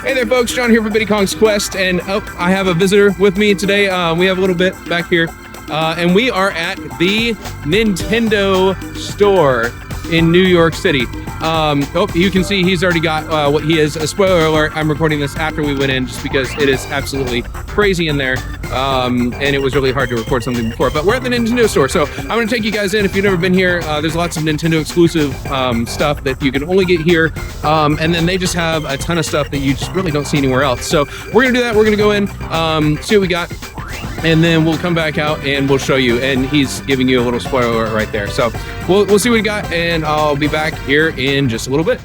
Hey there, folks. John here for Biddy Kong's Quest, and I have a visitor with me today. We have a little bit back here, and we are at the Nintendo store in New York City. You can see he's already got what he is. A spoiler alert, I'm recording this after we went in just because it is absolutely crazy in there, and it was really hard to record something before. But we're at the Nintendo store, so I'm going to take you guys in. If you've never been here, there's lots of Nintendo exclusive stuff that you can only get here, and then they just have a ton of stuff that you just really don't see anywhere else. So we're going to do that. We're going to go in, see what we got, and then we'll come back out and we'll show you. And he's giving you a little spoiler right there. So we'll see what we got, and I'll be back here in just a little bit.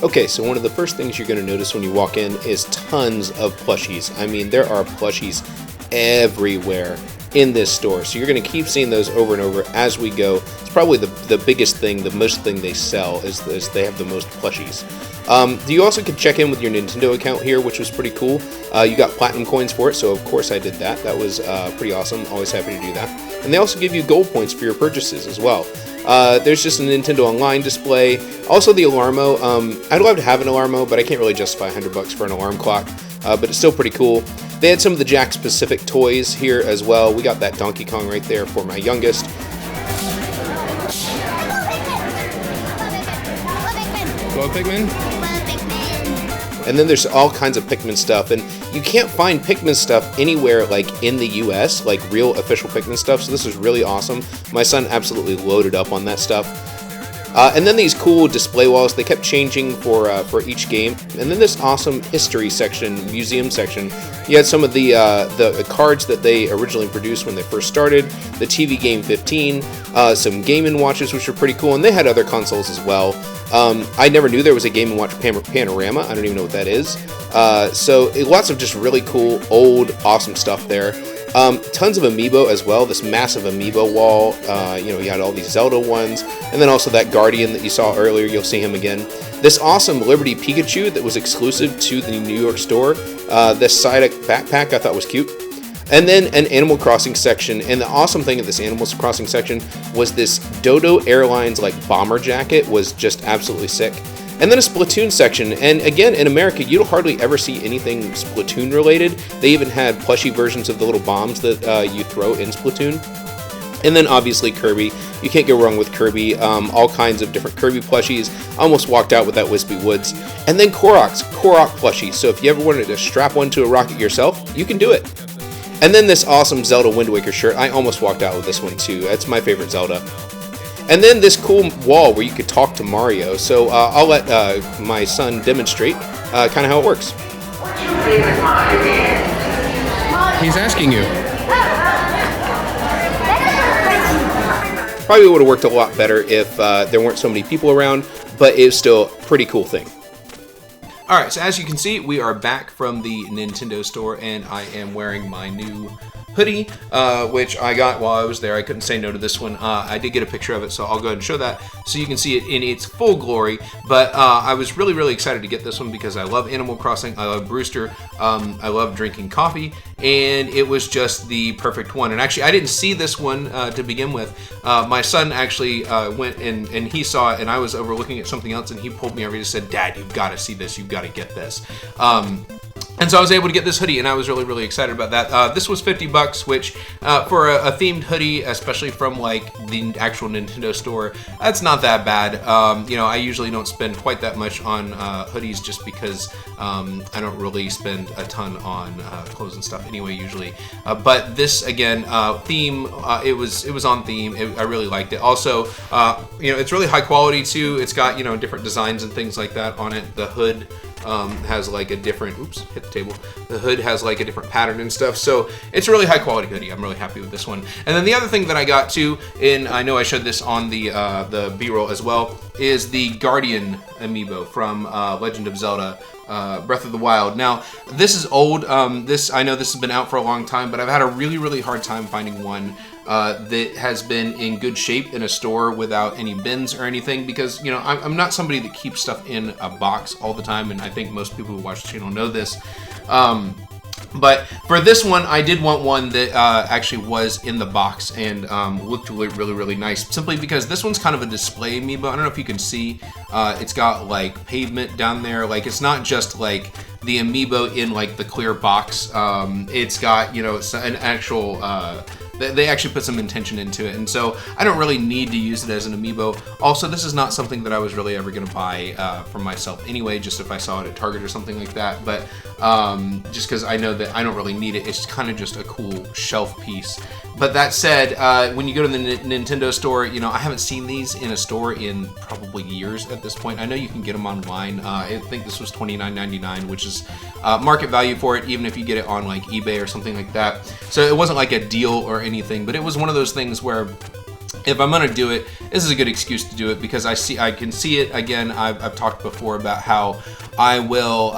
Okay, so one of the first things you're going to notice when you walk in is tons of plushies. I mean, there are plushies everywhere in this store, so you're going to keep seeing those over and over as we go. It's probably the biggest thing, the most thing they sell is they have the most plushies. You also can check in with your Nintendo account here, which was pretty cool. You got platinum coins for it, so of course I did that. That was pretty awesome. Always happy to do that. And they also give you gold points for your purchases as well. There's just a Nintendo Online display. Also the Alarmo. I'd love to have an Alarmo, but I can't really justify $100 for an alarm clock. But it's still pretty cool. They had some of the Jack-specific toys here as well. We got that Donkey Kong right there for my youngest. Go Pikmin. And then there's all kinds of Pikmin stuff, and you can't find Pikmin stuff anywhere like in the US, like real official Pikmin stuff, so this is really awesome. My son absolutely loaded up on that stuff. And then these cool display walls, they kept changing for each game. And then this awesome history section, museum section. You had some of the cards that they originally produced when they first started, the TV Game 15, some Game & Watches, which were pretty cool, and they had other consoles as well. I never knew there was a Game & Watch Panorama. I don't even know what that is. So lots of just really cool, old, awesome stuff there. Tons of Amiibo as well, this massive Amiibo wall. You had all these Zelda ones, and then also that Guardian that you saw earlier, you'll see him again. This awesome Liberty Pikachu that was exclusive to the New York store. This Psyduck backpack I thought was cute. And then an Animal Crossing section, and the awesome thing of this Animal Crossing section was this Dodo Airlines bomber jacket was just absolutely sick. And then a Splatoon section, and again, in America, you don't hardly ever see anything Splatoon related. They even had plushie versions of the little bombs that you throw in Splatoon. And then obviously Kirby. You can't go wrong with Kirby. All kinds of different Kirby plushies. I almost walked out with that Wispy Woods. And then Korok plushies. So if you ever wanted to strap one to a rocket yourself, you can do it. And then this awesome Zelda Wind Waker shirt. I almost walked out with this one too. That's my favorite Zelda. And then this cool wall where you could talk to Mario. So I'll let my son demonstrate kind of how it works. He's asking you. Probably would have worked a lot better if there weren't so many people around, but it was still a pretty cool thing. Alright, so as you can see, we are back from the Nintendo store, and I am wearing my new hoodie, which I got while I was there. I couldn't say no to this one. I did get a picture of it, so I'll go ahead and show that so you can see it in its full glory. But I was really, really excited to get this one because I love Animal Crossing, I love Brewster, I love drinking coffee, and it was just the perfect one. And actually, I didn't see this one to begin with. My son actually went and he saw it, and I was over looking at something else, and he pulled me over and said, "Dad, you've got to see this, you've got to get this." And so I was able to get this hoodie, and I was really, really excited about that. This was $50, which for a themed hoodie, especially from the actual Nintendo store, that's not that bad. I usually don't spend quite that much on hoodies just because I don't really spend a ton on clothes and stuff anyway, usually. But this again, theme, it was on theme. I really liked it. Also, it's really high quality too. It's got different designs and things like that on it. The hood has a different, hit the table. The hood has a different pattern and stuff. So it's a really high quality hoodie. I'm really happy with this one. And then the other thing that I got too, and I know I showed this on the B-roll as well, is the Guardian amiibo from Legend of Zelda Breath of the Wild. Now, this is old. I know this has been out for a long time, but I've had a really, really hard time finding one that has been in good shape in a store without any bins or anything, because, you know, I'm not somebody that keeps stuff in a box all the time, and I think most people who watch the channel know this. But for this one, I did want one that actually was in the box and looked really nice, simply because this one's kind of a display amiibo. I don't know if you can see, it's got like pavement down there. Like, it's not just like the amiibo in like the clear box. It's got, you know, an actual they actually put some intention into it, and so I don't really need to use it as an amiibo. Also, this is not something that I was really ever going to buy for myself anyway, just if I saw it at Target or something like that, but just because I know that I don't really need it, it's kind of just a cool shelf piece. But that said, when you go to the Nintendo store, you know, I haven't seen these in a store in probably years at this point. I know you can get them online. I think this was $29.99, which is market value for it, even if you get it on like eBay or something like that. So it wasn't like a deal or anything, but it was one of those things where if I'm gonna do it, this is a good excuse to do it, because I can see it again. I've talked before about how I will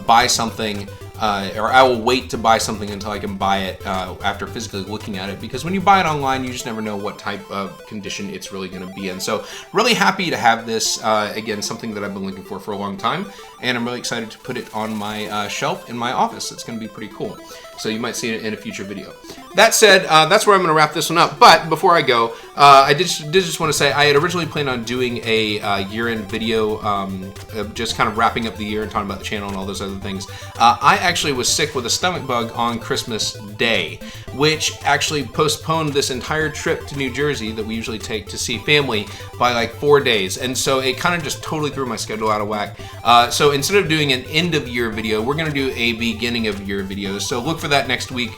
buy something, or I will wait to buy something until I can buy it after physically looking at it, because when you buy it online, you just never know what type of condition it's really going to be in. So really happy to have this, again, something that I've been looking for a long time, and I'm really excited to put it on my shelf in my office. It's going to be pretty cool. So you might see it in a future video. That said, that's where I'm going to wrap this one up. But before I go, I did just want to say I had originally planned on doing a year-end video, just kind of wrapping up the year and talking about the channel and all those other things. I actually was sick with a stomach bug on Christmas Day, which actually postponed this entire trip to New Jersey that we usually take to see family by like 4 days. And so it kind of just totally threw my schedule out of whack. So instead of doing an end-of-year video, we're going to do a beginning-of-year video. So look for that next week.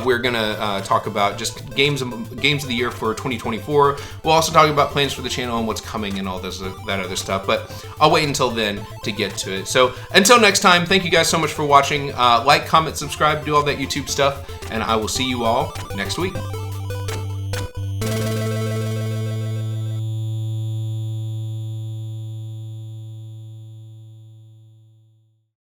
We're gonna talk about just games of the year for 2024. We'll also talk about plans for the channel and what's coming and all this that other stuff, but I'll wait until then to get to it. So until next time, thank you guys so much for watching. Like, comment, subscribe, do all that YouTube stuff, and I will see you all next week.